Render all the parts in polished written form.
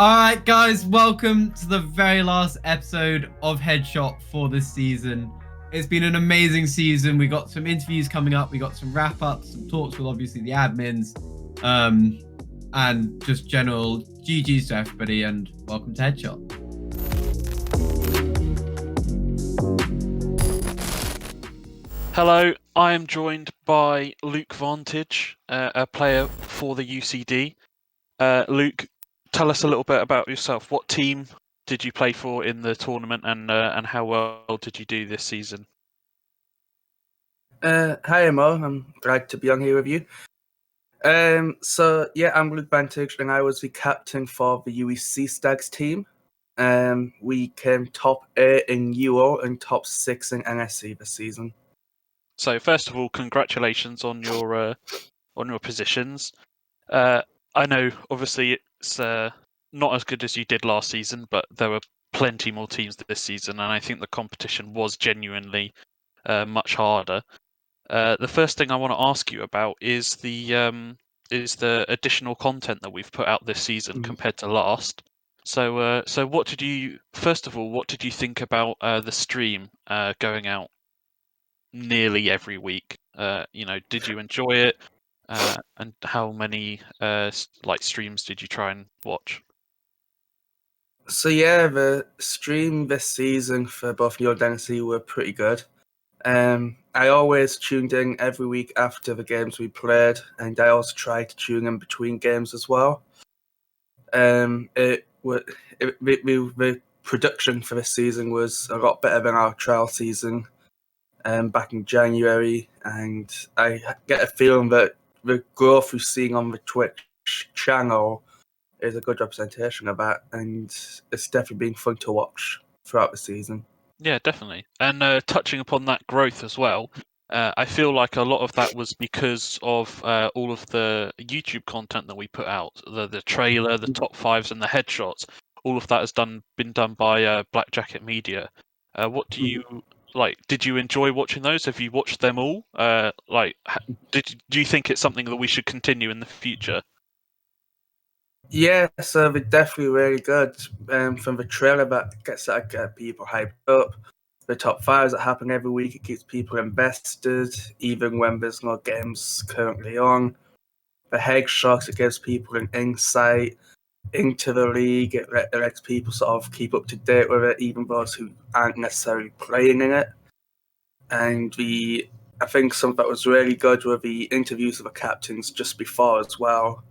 Alright, guys, welcome to the very last episode of Headshot for this season. It's been an amazing season. We got some interviews coming up, we got some wrap ups, some talks with obviously the admins, and just general GG's to everybody, and welcome to Headshot. Hello, I am joined by Luke Vantage, a player for the UCD. Luke, tell us a little bit about yourself. What team did you play for in the tournament, and how well did you do this season? Hi, Mo. I'm glad to be on here with you. I'm Luke Vantage, and I was the captain for the UEC Stags team. We came top 8 in UO and top 6 in NSC this season. So, first of all, congratulations on your positions. I know, obviously, it's not as good as you did last season, but there were plenty more teams this season, and I think the competition was genuinely much harder. The first thing I want to ask you about is the additional content that we've put out this season compared to last. So what did you think about the stream going out nearly every week? Did you enjoy it? And how many streams did you try and watch? So yeah, the stream this season for both UO and NSC were pretty good. I always tuned in every week after the games we played, and I also tried to tune in between games as well. The production for this season was a lot better than our trial season back in January, and I get a feeling that the growth we're seeing on the Twitch channel is a good representation of that, and it's definitely been fun to watch throughout the season. Yeah, definitely. And touching upon that growth as well, I feel like a lot of that was because of all of the YouTube content that we put out, the trailer, the top fives, and the headshots. All of that has been done by Black Jacket Media. What do you like? Did you enjoy watching those? Have you watched them all? Do you think it's something that we should continue in the future? Yeah, so they're definitely really good. From the trailer that gets people hyped up, the top fives that happen every week, it keeps people invested, even when there's no games currently on. The headshots, it gives people an insight into the league. It lets people sort of keep up to date with it, even those who aren't necessarily playing in it. And I think something that was really good were the interviews of the captains just before as well,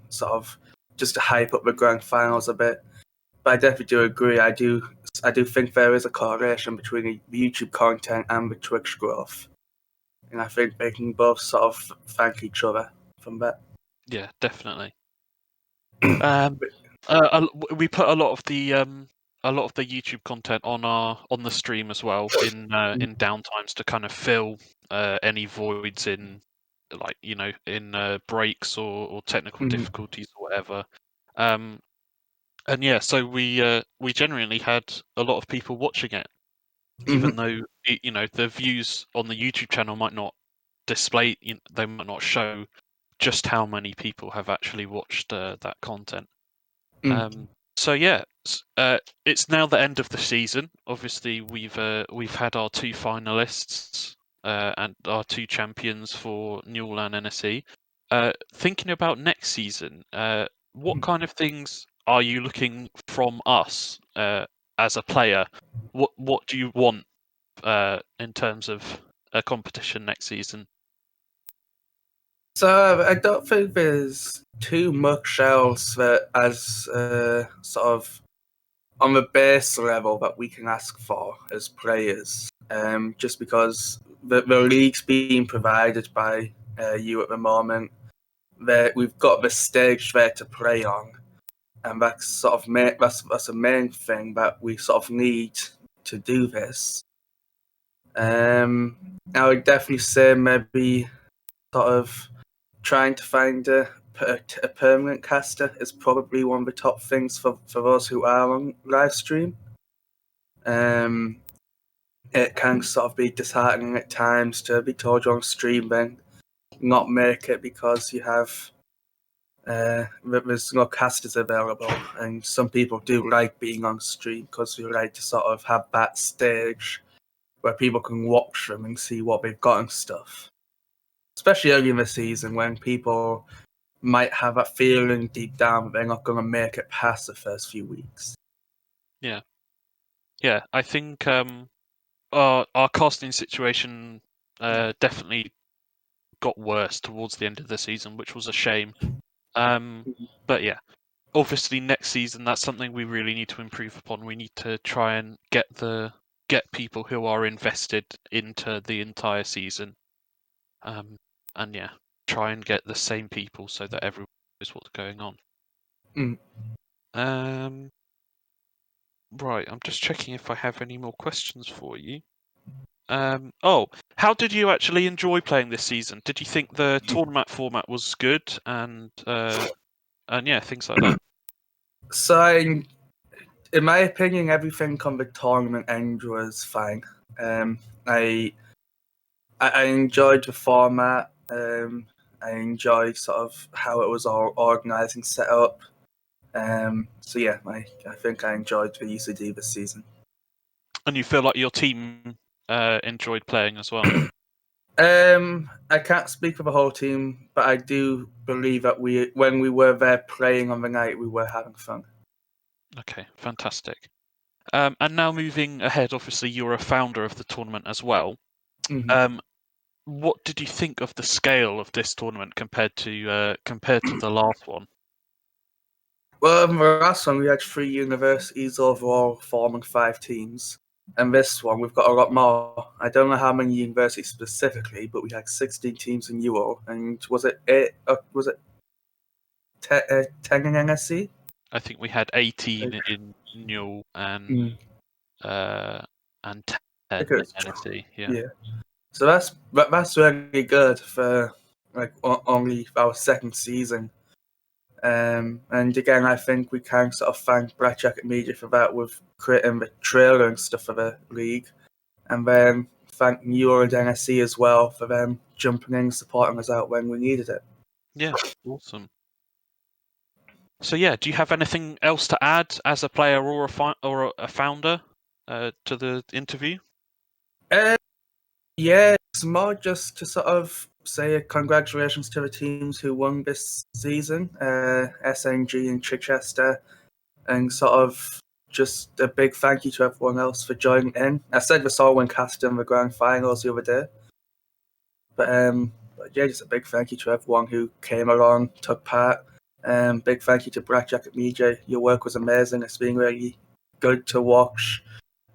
sort of just to hype up the grand finals a bit. But I definitely do agree. I do think there is a correlation between the YouTube content and the Twitch growth, and I think they can both sort of thank each other from that. Yeah, definitely. We put a lot of the YouTube content on the stream as well in downtimes to kind of fill any voids in breaks or technical difficulties or whatever. And yeah, so we genuinely had a lot of people watching it, even though the views on the YouTube channel might not display, they might not show just how many people have actually watched that content. So yeah, it's now the end of the season. Obviously, we've had our two finalists and our two champions for Newell and NSE. Thinking about next season, what kind of things are you looking from us as a player? What do you want in terms of a competition next season? So I don't think there's too much else that as sort of on the base level that we can ask for as players. Just because the league's being provided by you at the moment, that we've got the stage there to play on, and that's sort of that's a main thing that we sort of need to do this. I would definitely say maybe sort of trying to find a permanent caster is probably one of the top things for those who are on live stream. It can sort of be disheartening at times to be told you're on stream then not make it because you have There's no casters available, and some people do like being on stream because we like to sort of have that stage where people can watch them and see what they've got and stuff. Especially early in the season when people might have that feeling deep down that they're not going to make it past the first few weeks. Yeah, I think our casting situation definitely got worse towards the end of the season, which was a shame. But yeah, obviously next season that's something we really need to improve upon. We need to try and get people who are invested into the entire season, and yeah, try and get the same people so that everyone knows what's going on. Right, I'm just checking if I have any more questions for you. How did you actually enjoy playing this season? Did you think the tournament format was good and yeah, things like that? So, in my opinion, everything on the tournament end was fine. I enjoyed the format. I enjoyed sort of how it was all organised and set up. So yeah, I think I enjoyed the UCD this season. And you feel like your team enjoyed playing as well? I can't speak for the whole team, but I do believe that when we were there playing on the night, we were having fun. Okay, fantastic. And now moving ahead, obviously you're a founder of the tournament as well. Mm-hmm. What did you think of the scale of this tournament compared to the last one? Well, in the last one, we had 3 universities overall forming 5 teams. And this one, we've got a lot more. I don't know how many universities specifically, but we had 16 teams in UO. And was it 10 in NSC? I think we had 18 in Newell and 10 in NSC. Yeah. So that's really good for like only our second season. And again, I think we can sort of thank Black Jacket Media for that with creating the trailer and stuff for the league. And then thank Newer and NSC as well for them jumping in and supporting us out when we needed it. Yeah, awesome. So yeah, do you have anything else to add as a player or a founder to the interview? Yeah, it's more just to sort of say congratulations to the teams who won this season, SNG and Chichester, and sort of just a big thank you to everyone else for joining in. I said this all when casting the grand finals the other day, but yeah, just a big thank you to everyone who came along, took part. Big thank you to Black Jacket Media. Your work was amazing. It's been really good to watch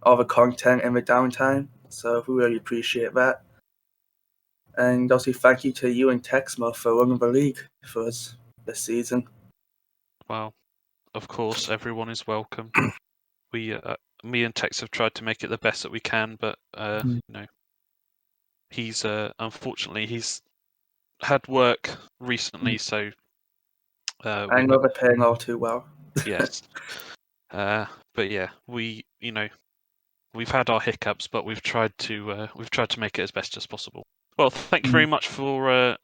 all the content in the downtime, so we really appreciate that. And also thank you to you and Texmo for running the league for us this season. Well, of course, everyone is welcome. We, me and Tex have tried to make it the best that we can, but you know, he's unfortunately he's had work recently, so I know they're paying all too well. yes. But yeah, we've had our hiccups, but we've tried to make it as best as possible. Well, thank you very much for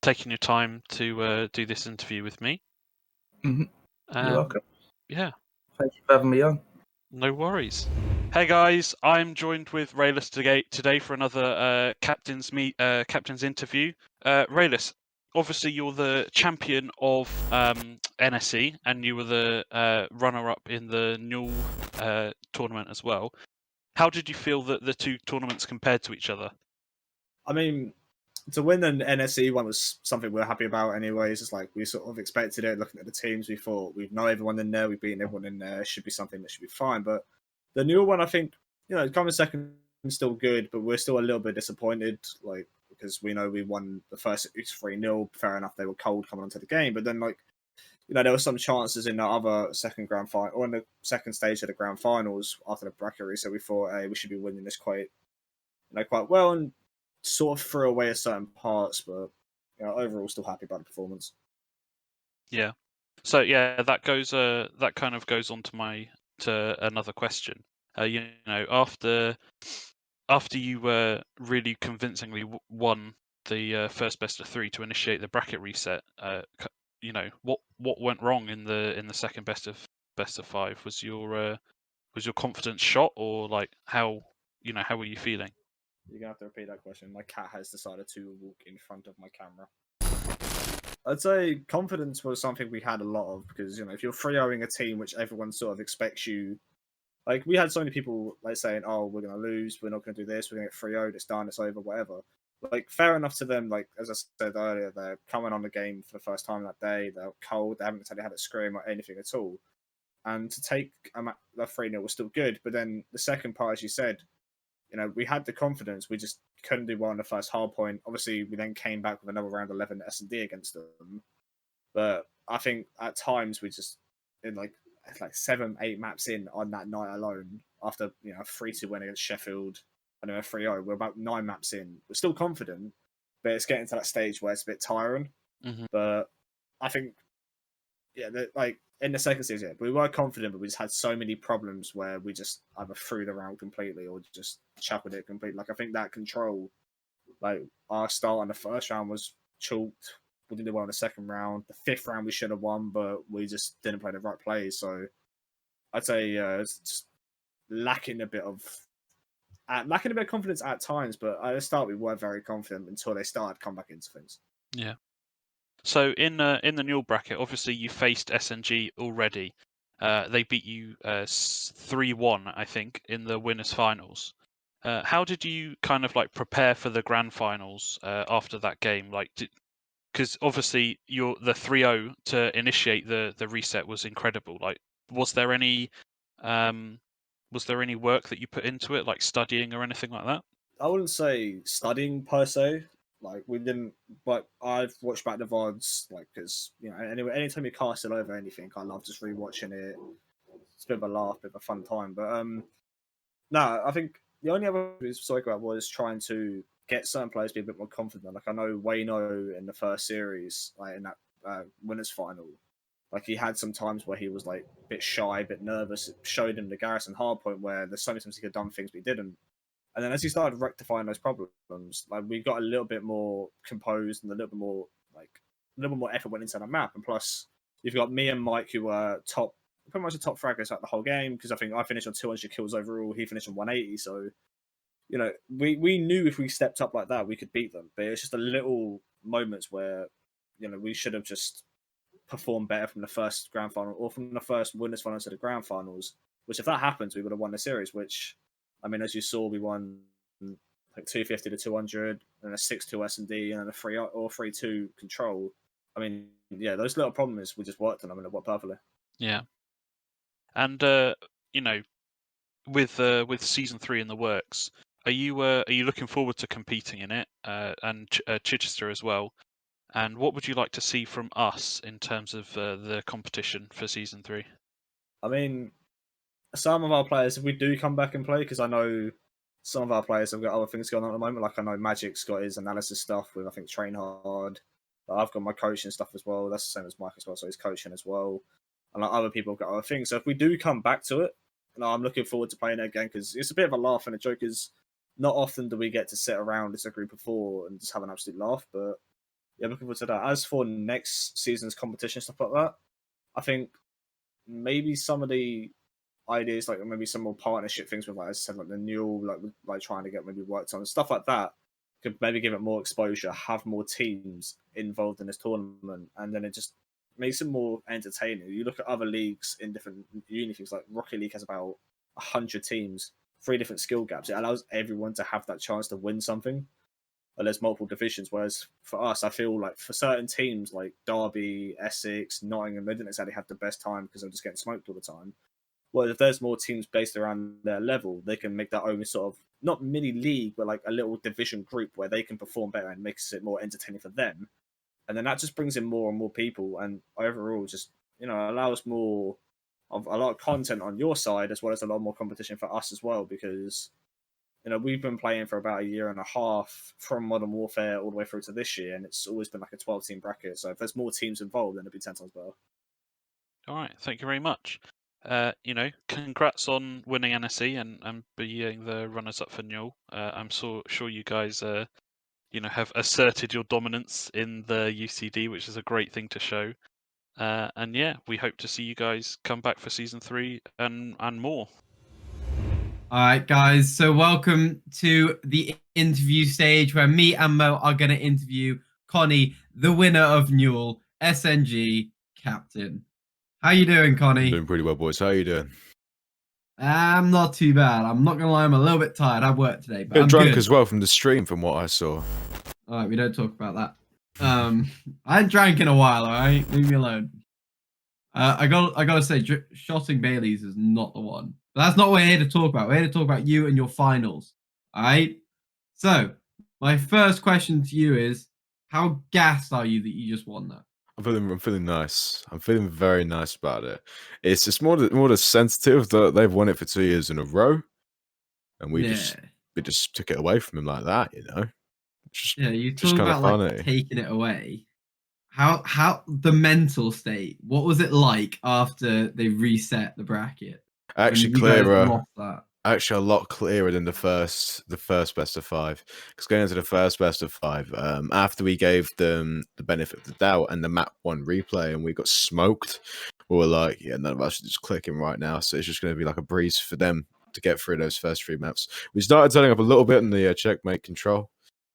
taking your time to do this interview with me. You're welcome. Yeah. Thank you for having me on. No worries. Hey guys, I'm joined with Rayless today for another captain's interview. Rayless, obviously you're the champion of NSC, and you were the runner-up in the Newell tournament as well. How did you feel that the two tournaments compared to each other? I mean, to win an NSC one was something we were happy about anyways. It's like we sort of expected it. Looking at the teams, we thought we'd know everyone in there. We've beaten everyone in there. It should be something that should be fine. But the newer one, I think, coming second is still good, but we're still a little bit disappointed. Like, because we know we won the first 3-0. Fair enough, they were cold coming onto the game, but then there were some chances in the other second grand final or in the second stage of the grand finals after the bracket, so we thought, hey, we should be winning this quite well, and sort of threw away at certain parts, but overall still happy about the performance. Yeah. So yeah, that kind of goes on to another question. After you really convincingly won the first best of 3 to initiate the bracket reset, what went wrong in the second best of 5? Was your confidence shot, or like how were you feeling? You're gonna have to repeat that question. My cat has decided to walk in front of my camera. I'd say confidence was something we had a lot of because if you're 3-0ing a team which everyone sort of expects you, like we had so many people like saying, "Oh, we're gonna lose. We're not gonna do this. We're gonna get 3-0. It's done. It's over. Whatever." Like fair enough to them. Like as I said earlier, they're coming on the game for the first time that day. They're cold. They haven't exactly had a scrim or anything at all. And to take the 3-0 was still good. But then the second part, as you said, we had the confidence. We just couldn't do well in the first hard point. Obviously, we then came back with another round 11 S&D against them. But I think at times we just, in like 7-8 maps in on that night alone, after a 3-2 win against Sheffield and then a 3-0, we're about 9 maps in. We're still confident, but it's getting to that stage where it's a bit tiring. Mm-hmm. But I think, like in the second season, we were confident, but we just had so many problems where we just either threw the round completely or just chuckled it completely. Like I think that control, like our start on the first round was chalked. We didn't do well in the second round. The fifth round we should have won, but we just didn't play the right plays. So I'd say it's just lacking a bit of confidence at times. But at the start we were very confident until they started to come back into things. Yeah. So in the Newell bracket, obviously you faced SNG already. They beat you 3-1, I think, in the winners' finals. How did you kind of like prepare for the grand finals after that game? Like, because obviously the 3-0 to initiate the reset was incredible. Like, was there any work that you put into it, like studying or anything like that? I wouldn't say studying per se. Like we didn't, but I've watched back the VODs, like because anyway, anytime you cast it over anything, I love just rewatching it. It's a bit of a laugh, bit of a fun time. But no, I think the only other thing we spoke about was trying to get certain players to be a bit more confident. Like I know Wayno in the first series, like in that winners final, like he had some times where he was like a bit shy, a bit nervous. It showed him the Garrison hardpoint where there's so many times he could have done things but he didn't. And then as he started rectifying those problems, like we got a little bit more composed and a little bit more effort went into the map. And plus, you've got me and Mike who were pretty much the top fraggers throughout the whole game because I think I finished on 200 kills overall. He finished on 180. So, we knew if we stepped up like that, we could beat them. But it's just a little moments where, we should have just performed better from the first grand final or from the first winners final to the grand finals. Which, if that happens, we would have won the series. Which, I mean, as you saw, we won like 250 to 200, and a 6-2 S&D, and then a 3-2 control. I mean, yeah, those little problems we just worked on them and it worked perfectly. Yeah. And with season 3 in the works, are you looking forward to competing in it and Chichester as well? And what would you like to see from us in terms of the competition for season 3? I mean, some of our players, if we do come back and play, because I know some of our players have got other things going on at the moment. Like I know Magic's got his analysis stuff with, I think, Train Hard. I've got my coaching stuff as well. That's the same as Mike as well, so he's coaching as well. And like other people have got other things. So if we do come back to it, I'm looking forward to playing it again because it's a bit of a laugh and a joke. Is not often do we get to sit around as a group of 4 and just have an absolute laugh. But yeah, looking forward to that. As for next season's competition stuff like that, I think maybe some of the ideas, like maybe some more partnership things with, like I said, like the Newell, like trying to get maybe worked on and stuff like that, could maybe give it more exposure, have more teams involved in this tournament, and then it just makes it more entertaining. You look at other leagues in different uni things, like Rocket League has about 100 teams, 3 different skill gaps. It allows everyone to have that chance to win something. And there's multiple divisions, whereas for us, I feel like for certain teams like Derby, Essex, Nottingham, they didn't exactly have the best time because they're just getting smoked all the time. Well, if there's more teams based around their level, they can make their own sort of, not mini league, but like a little division group where they can perform better and makes it more entertaining for them. And then that just brings in more and more people, and overall just, allows more of a lot of content on your side as well as a lot more competition for us as well, because, we've been playing for about a year and a half from Modern Warfare all the way through to this year, and it's always been like a 12-team bracket. So if there's more teams involved, then it'd be 10 times better. All right, thank you very much. Congrats on winning NSE and being the runners-up for Newell. I'm sure you guys, have asserted your dominance in the UCD, which is a great thing to show. And yeah, we hope to see you guys come back for season 3 and more. All right, guys. So welcome to the interview stage where me and Mo are going to interview Connie, the winner of Newell, SNG captain. How you doing, Connie? I'm doing pretty well, boys. How are you doing? I'm not too bad. I'm not going to lie. I'm a little bit tired. I worked today, but Bit I'm drunk good. as well from the stream, from what I saw. All right, we don't talk about that. I ain't drank in a while. All right, leave me alone. I gotta say, shotting Bailey's is not the one. But that's not what we're here to talk about. We're here to talk about you and your finals. All right. So my first question to you is, how gassed are you that you just won that? I'm feeling nice. I'm feeling very nice about it. It's just more the sensitive that they've won it for 2 years in a row, and we just took it away from them like that, you know. You just talk kind of about funny. like taking it away. How the mental state? What was it like after they reset the bracket? Actually, when you guys clearer. lost that? Actually, a lot clearer than the first best of 5. Because going into the first best of 5, after we gave them the benefit of the doubt and the map 1 replay, and we got smoked, we were like, yeah, none of us are just clicking right now. So it's just going to be like a breeze for them to get through those first 3 maps. We started turning up a little bit in the checkmate control,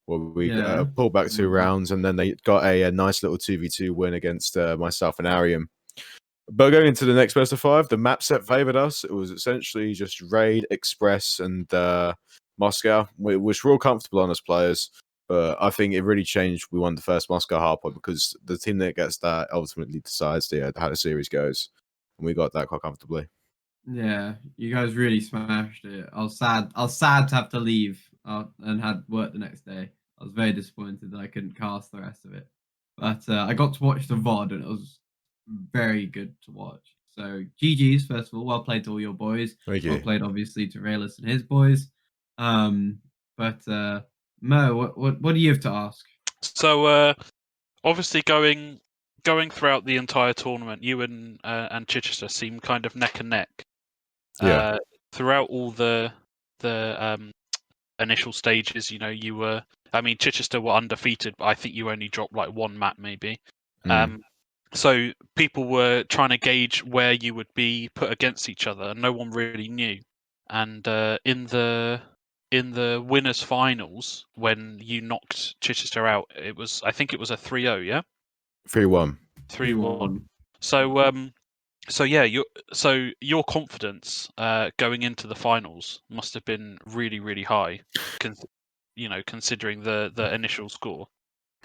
where we pulled back 2 rounds, and then they got a nice little 2v2 win against myself and Arium. But going into the next best of 5, the map set favoured us. It was essentially just Raid, Express, and Moscow, which were all comfortable on as players. But I think it really changed. We won the first Moscow hardpoint because the team that gets that ultimately decides how the series goes. And we got that quite comfortably. Yeah, you guys really smashed it. I was sad to have to leave and had work the next day. I was very disappointed that I couldn't cast the rest of it. But I got to watch the VOD and it was very good to watch. So GG's, first of all. Well played to all your boys. Thank you. Well played, obviously, to Rayless and his boys. But Mo, what do you have to ask? So obviously going throughout the entire tournament, you and Chichester seemed kind of neck and neck. Yeah. Throughout all the initial stages, you know, Chichester were undefeated, but I think you only dropped like 1 map maybe. So people were trying to gauge where you would be put against each other, and no one really knew. And in the winners' finals, when you knocked Chichester out, I think it was a 3-0, yeah? 3-1. 3-1. So yeah, your confidence going into the finals must have been really, really high, considering the initial score.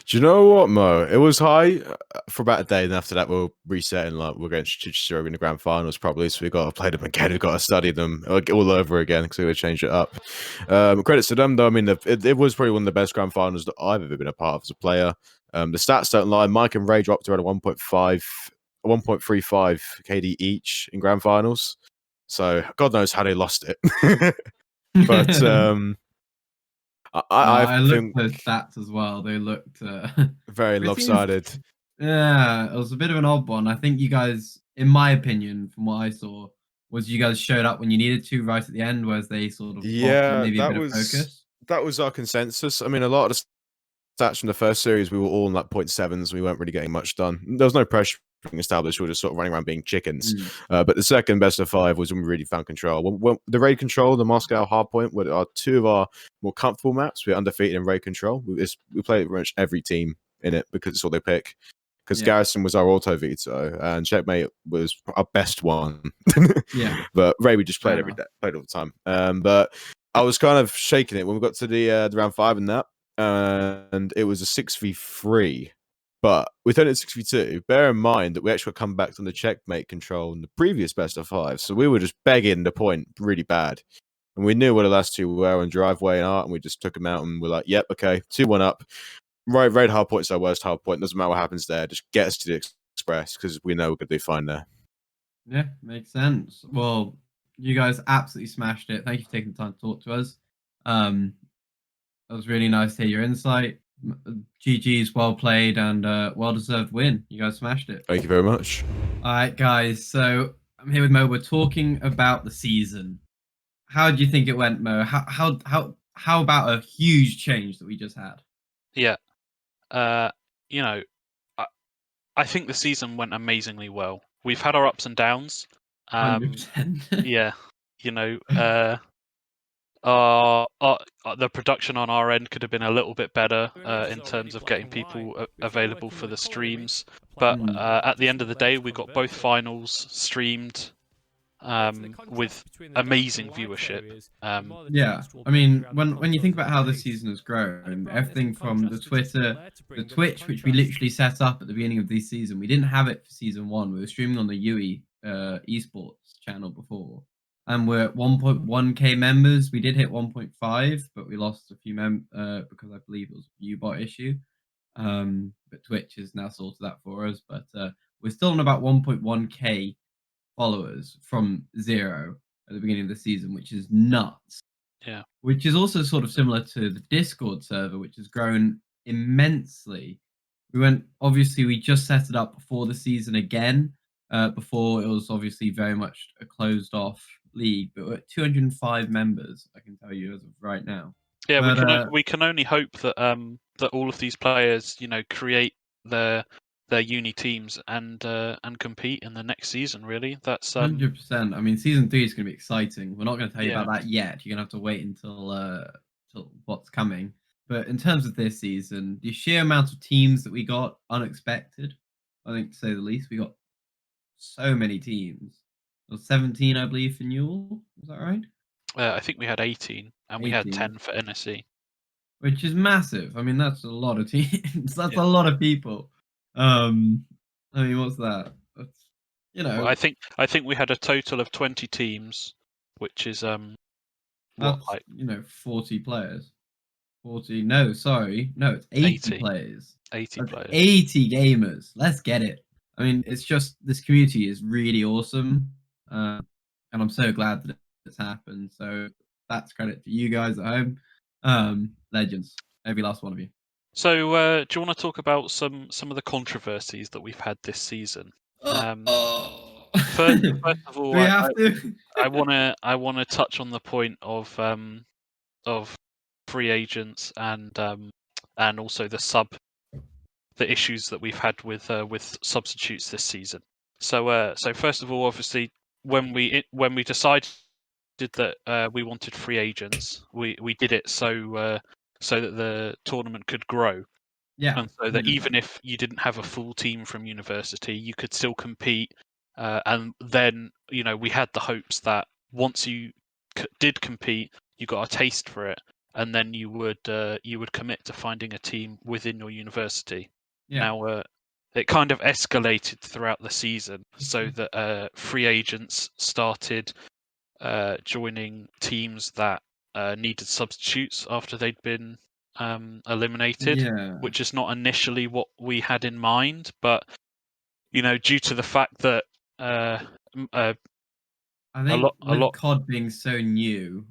Do you know what, Mo? It was high for about a day, and after that, we're resetting. Like we're going to Chichester in the grand finals, probably. So we got to play them again. We got to study them all over again because we change it up. Credits to them, though. I mean, it was probably one of the best grand finals that I've ever been a part of as a player. The stats don't lie. Mike and Ray dropped around 1.35 KD each in grand finals. So God knows how they lost it. But I looked at those stats as well. They looked very lopsided. Yeah, it was a bit of an odd one. I think you guys, in my opinion, from what I saw, was you guys showed up when you needed to right at the end, whereas they sort of lost maybe a bit of focus. That was our consensus. I mean, a lot of the stats from the first series, we were all in like 0.7s. We weren't really getting much done. There was no pressure being established. We were just sort of running around being chickens. But the second best of 5 was when we really found control. When the raid control, the Moscow hardpoint were 2 of our more comfortable maps. We were undefeated in raid control. We played pretty much every team in it because it's all they pick. Because Garrison was our auto veto and Checkmate was our best one. But Ray we just played every day, played all the time. But I was kind of shaking it when we got to the round 5 in that, and it was a 6v3. But we turned it 6v2. Bear in mind that we actually come back on the checkmate control in the previous best of 5, so we were just begging the point really bad. And we knew where the last 2 were on Driveway and Art, and we just took them out and we're like, yep, okay, 2-1 up. Raid hard point's our worst hard point. Doesn't matter what happens there. Just get us to the Express because we know we're going to do fine there. Yeah, makes sense. Well, you guys absolutely smashed it. Thank you for taking the time to talk to us. That was really nice to hear your insight. GG's, well played and well-deserved win. You guys smashed it. Thank you very much. All right, guys. So I'm here with Mo. We're talking about the season. How do you think it went, Mo? How about a huge change that we just had? Yeah. I think the season went amazingly well. We've had our ups and downs. 100%. Yeah, you know, the production on our end could have been a little bit better in terms of getting people available for the streams. But at the end of the day, we got both finals streamed with amazing viewership. Yeah, I mean, when you think about how the season has grown, everything from the Twitter, the Twitch, which we literally set up at the beginning of this season, we didn't have it for season 1. We were streaming on the UE esports channel before, and we're at 1.1k members. We did hit 1.5, but we lost a few because I believe it was a U-bot issue. But Twitch has now sorted that for us. But we're still on about 1.1k followers from 0 at the beginning of the season, which is nuts. Yeah. Which is also sort of similar to the Discord server, which has grown immensely. We just set it up before the season again. Before it was obviously very much a closed off league, but we're at 205 members, I can tell you as of right now. Yeah, But, we can only hope that that all of these players, create their uni teams and compete in the next season. Really, that's 100%. I mean, season 3 is going to be exciting. We're not going to tell you Yeah. about that yet. You're going to have to wait until what's coming. But in terms of this season, the sheer amount of teams that we got, unexpected, I think to say the least. We got so many teams. There was 17, I believe, for Newell. Is that right? I think we had 18, and we had 18. 10 for NSE. Which is massive. I mean, that's a lot of teams. That's Yeah. a lot of people. I mean, what's that? That's, Well, I think we had a total of 20 teams, which is that's, 40 players. 40. No, sorry. No, it's 80 players. 80 That's players. 80 gamers. Let's get it. I mean, it's just this community is really awesome. And I'm so glad that it's happened. So that's credit to you guys at home. Legends. Every last one of you. So, do you want to talk about some of the controversies that we've had this season? First of all, Do we have to? I want to touch on the point of free agents and also the issues that we've had with substitutes this season. So first of all, obviously, when we decided that we wanted free agents, we did it so that the tournament could grow. Yeah. And so that even if you didn't have a full team from university, you could still compete. And then, we had the hopes that once you did compete, you got a taste for it, and then you would commit to finding a team within your university. Yeah. Now, it kind of escalated throughout the season, so that free agents started joining teams that needed substitutes after they'd been eliminated, which is not initially what we had in mind, but due to the fact that I think with COD being so new,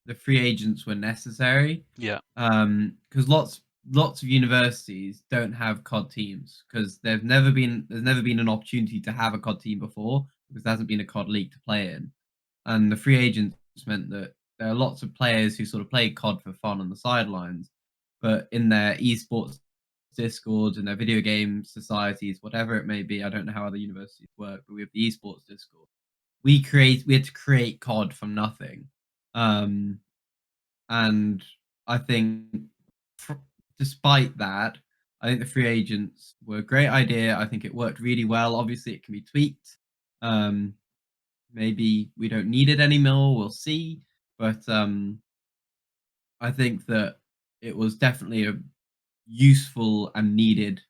the free agents were necessary. Yeah. Because lots of universities don't have COD teams because there's never been an opportunity to have a COD team before because there hasn't been a COD league to play in, and the free agents meant that there are lots of players who sort of play COD for fun on the sidelines, but in their esports discords and their video game societies, whatever it may be, I don't know how other universities work, but we have the esports discord. We had to create COD from nothing, and I think despite that, I think the free agents were a great idea. I think it worked really well. Obviously, it can be tweaked. Maybe we don't need it anymore. We'll see. But I think that it was definitely a useful and needed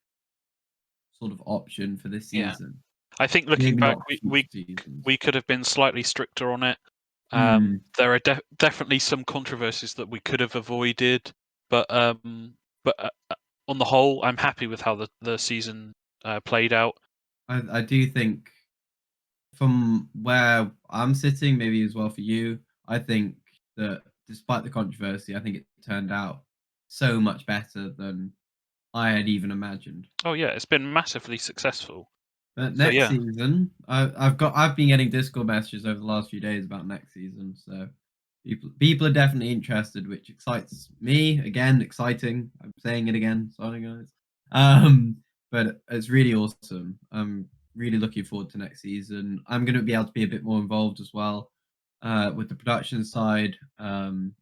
sort of option for this season. I think looking back, we could have been slightly stricter on it. There are definitely some controversies that we could have avoided, but on the whole, I'm happy with how the season played out. I do think, from where I'm sitting, maybe as well for you, I think that despite the controversy, I think it turned out so much better than I had even imagined. Oh yeah, it's been massively successful. But next season, I've been getting Discord messages over the last few days about next season, so people are definitely interested, which excites me. Again, exciting. I'm saying it again. Sorry, guys. but it's really awesome. I'm really looking forward to next season. I'm going to be able to be a bit more involved as well with the production side. So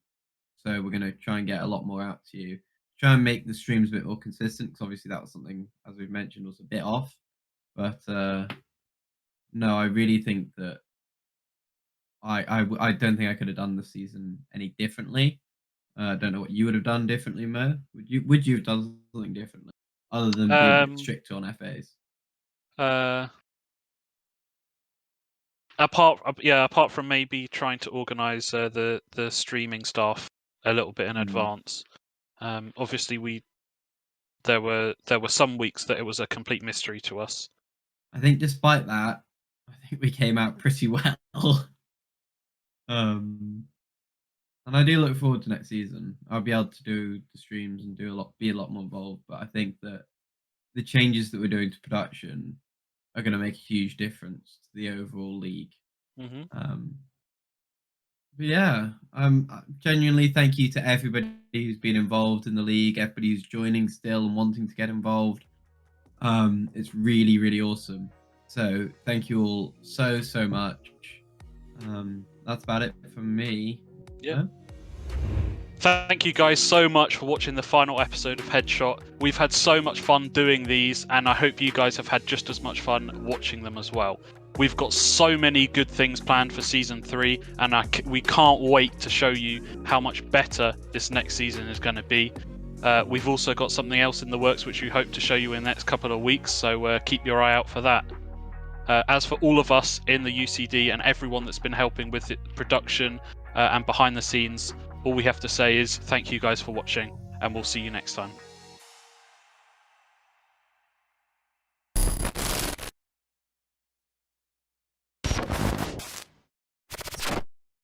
we're going to try and get a lot more out to you. Try and make the streams a bit more consistent, because obviously that was something, as we've mentioned, was a bit off. But no, I really think that I don't think I could have done the season any differently. I don't know what you would have done differently, Mo. Would you have done something differently other than being a bit stricter on FAs? Apart from maybe trying to organise the streaming staff a little bit in advance. Obviously, there were some weeks that it was a complete mystery to us. I think despite that, I think we came out pretty well. And I do look forward to next season. I'll be able to do the streams and be a lot more involved. But I think that the changes that we're doing to production are going to make a huge difference to the overall league. But yeah, genuinely thank you to everybody who's been involved in the league, everybody who's joining still and wanting to get involved. It's really, really awesome. So thank you all so much. That's about it from me. Yeah. Thank you guys so much for watching the final episode of Headshot. We've had so much fun doing these, and I hope you guys have had just as much fun watching them as well. We've got so many good things planned for Season 3, and we can't wait to show you how much better this next season is going to be. We've also got something else in the works which we hope to show you in the next couple of weeks, so keep your eye out for that. As for all of us in the UCD and everyone that's been helping with the production and behind the scenes, all we have to say is thank you guys for watching, and we'll see you next time.